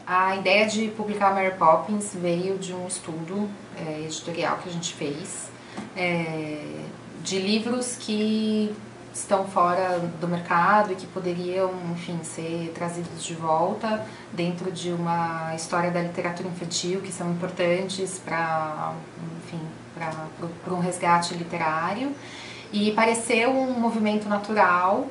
A ideia de publicar Mary Poppins veio de um estudo editorial que a gente fez de livros que estão fora do mercado e que poderiam, enfim, ser trazidos de volta dentro de uma história da literatura infantil, que são importantes para, enfim, para um resgate literário. E pareceu um movimento natural,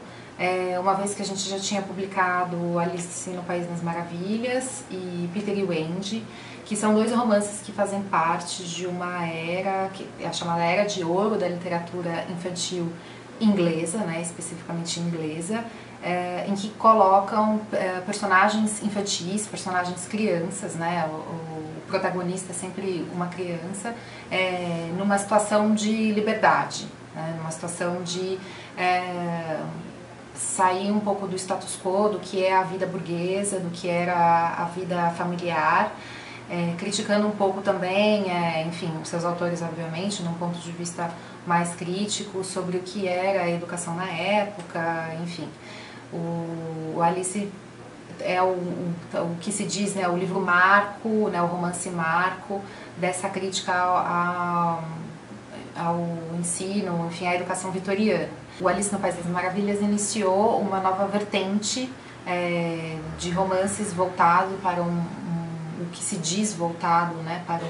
uma vez que a gente já tinha publicado Alice no País das Maravilhas e Peter e Wendy, que são dois romances que fazem parte de uma era, que é a chamada Era de Ouro da literatura infantil inglesa, né, especificamente inglesa, em que colocam personagens infantis, personagens crianças, né, o protagonista é sempre uma criança, numa situação de liberdade, né, numa situação de sair um pouco do status quo, do que é a vida burguesa, do que era a vida familiar, criticando um pouco também, enfim, os seus autores, obviamente, num ponto de vista mais crítico sobre o que era a educação na época, enfim. O Alice é o que se diz, né, o livro marco, né, o romance marco dessa crítica ao ensino, enfim, à educação vitoriana. O Alice no País das Maravilhas iniciou uma nova vertente de romances voltado para o que se diz voltado, né, para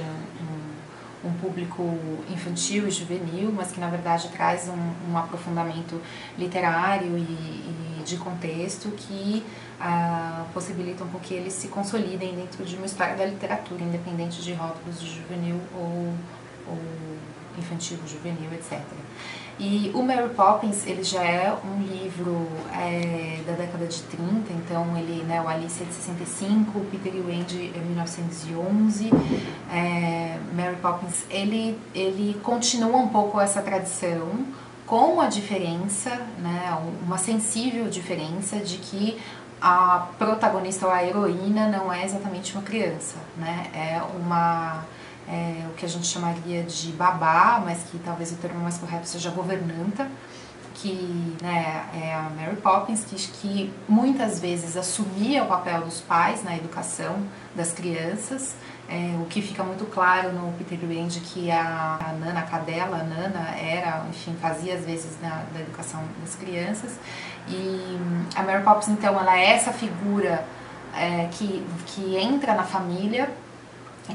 um público infantil e juvenil, mas que na verdade traz um aprofundamento literário e de contexto que possibilitam com que eles se consolidem dentro de uma história da literatura, independente de rótulos de juvenil ou infantil, juvenil, etc. E o Mary Poppins, ele já é um livro da década de 30, então ele, né, o Alice é de 65, o Peter e o Wendy é 1911, Mary Poppins, ele continua um pouco essa tradição, com a diferença, né, uma sensível diferença de que a protagonista ou a heroína não é exatamente uma criança, né, o que a gente chamaria de babá, mas que talvez o termo mais correto seja governanta, que, né, é a Mary Poppins, que muitas vezes assumia o papel dos pais na educação das crianças, o que fica muito claro no Peter e Wendy, que a Nana, a cadela, a Nana, enfim, fazia às vezes da educação das crianças, e a Mary Poppins, então, ela é essa figura que entra na família,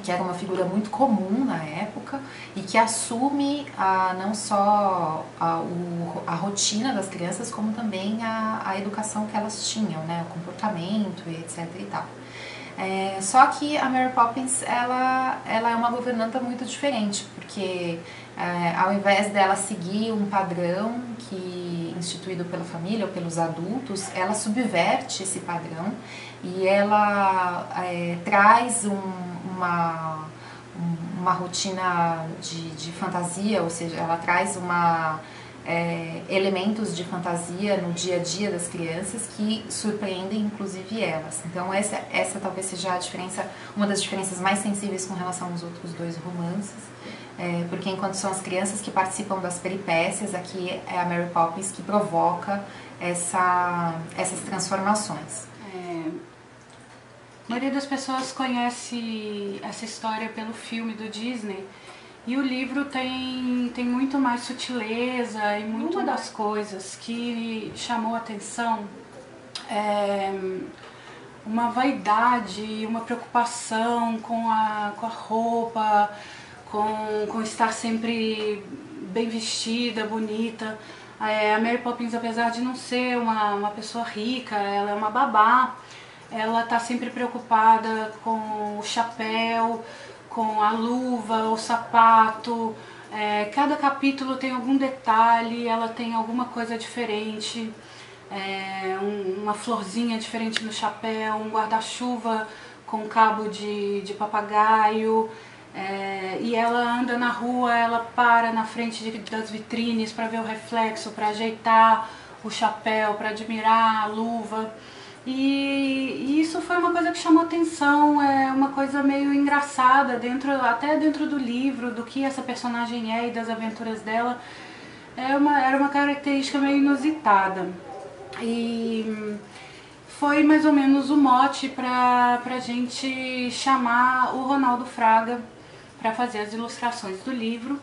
que era uma figura muito comum na época e que assume não só a rotina das crianças, como também a educação que elas tinham, né, o comportamento e etc e tal. Só que a Mary Poppins, ela é uma governanta muito diferente, porque ao invés dela seguir um padrão instituído pela família ou pelos adultos, ela subverte esse padrão e ela traz uma rotina de fantasia, ou seja, ela traz elementos de fantasia no dia a dia das crianças que surpreendem inclusive elas. Então essa talvez seja uma das diferenças mais sensíveis com relação aos outros dois romances, porque enquanto são as crianças que participam das peripécias, aqui é a Mary Poppins que provoca essas transformações. A maioria das pessoas conhece essa história pelo filme do Disney, e o livro tem muito mais sutileza e uma das coisas que chamou a atenção é uma vaidade, uma preocupação com a roupa, com estar sempre bem vestida, bonita. A Mary Poppins, apesar de não ser uma pessoa rica, ela é uma babá, ela está sempre preocupada com o chapéu, com a luva, o sapato. Cada capítulo tem algum detalhe, ela tem alguma coisa diferente, uma florzinha diferente no chapéu, um guarda-chuva com cabo de papagaio. E ela anda na rua, ela para na frente das vitrines para ver o reflexo, para ajeitar o chapéu, para admirar a luva. E isso foi uma coisa que chamou atenção, uma coisa meio engraçada, até dentro do livro, do que essa personagem é e das aventuras dela. Era uma característica meio inusitada. E foi mais ou menos o mote pra gente chamar o Ronaldo Fraga para fazer as ilustrações do livro.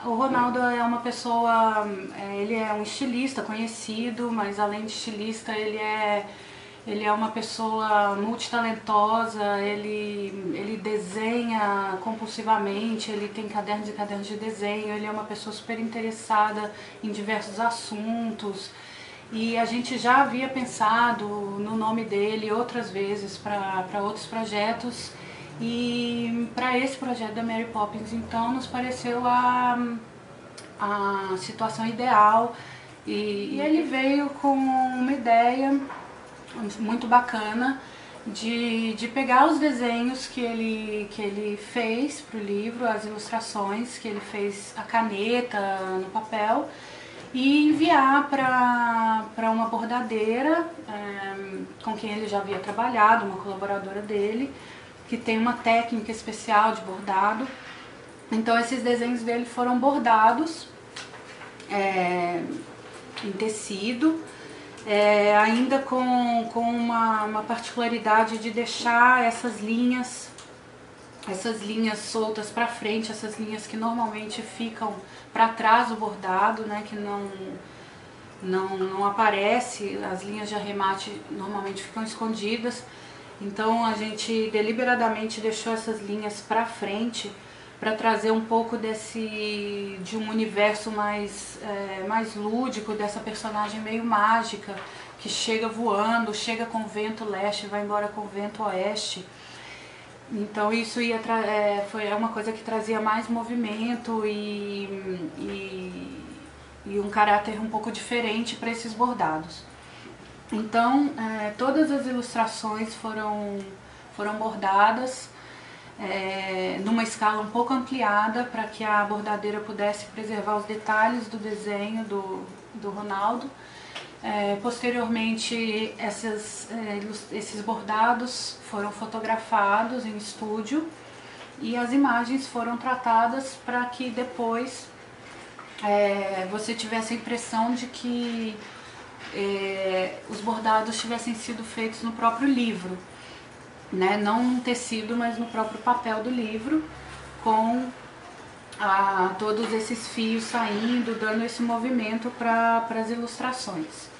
O Ronaldo é uma pessoa, ele é um estilista conhecido, mas além de estilista ele é uma pessoa multitalentosa, ele desenha compulsivamente, ele tem cadernos e cadernos de desenho, ele é uma pessoa super interessada em diversos assuntos. E a gente já havia pensado no nome dele outras vezes para outros projetos. E para esse projeto da Mary Poppins, então, nos pareceu a situação ideal. E ele veio com uma ideia muito bacana de pegar os desenhos que ele fez para o livro, as ilustrações que ele fez a caneta, no papel, e enviar para uma bordadeira com quem ele já havia trabalhado, uma colaboradora dele, que tem uma técnica especial de bordado. Então esses desenhos dele foram bordados em tecido, ainda com uma particularidade de deixar essas linhas soltas para frente, essas linhas que normalmente ficam para trás do bordado, né, que não aparece, as linhas de arremate normalmente ficam escondidas. Então a gente deliberadamente deixou essas linhas para frente para trazer um pouco de um universo mais lúdico, dessa personagem meio mágica, que chega voando, chega com o vento leste e vai embora com o vento oeste. Então isso foi uma coisa que trazia mais movimento e um caráter um pouco diferente para esses bordados. Então todas as ilustrações foram bordadas numa escala um pouco ampliada para que a bordadeira pudesse preservar os detalhes do desenho do Ronaldo. Posteriormente, esses bordados foram fotografados em estúdio e as imagens foram tratadas para que depois você tivesse a impressão de que os bordados tivessem sido feitos no próprio livro, né? Não no tecido, mas no próprio papel do livro, com todos esses fios saindo, dando esse movimento para as ilustrações.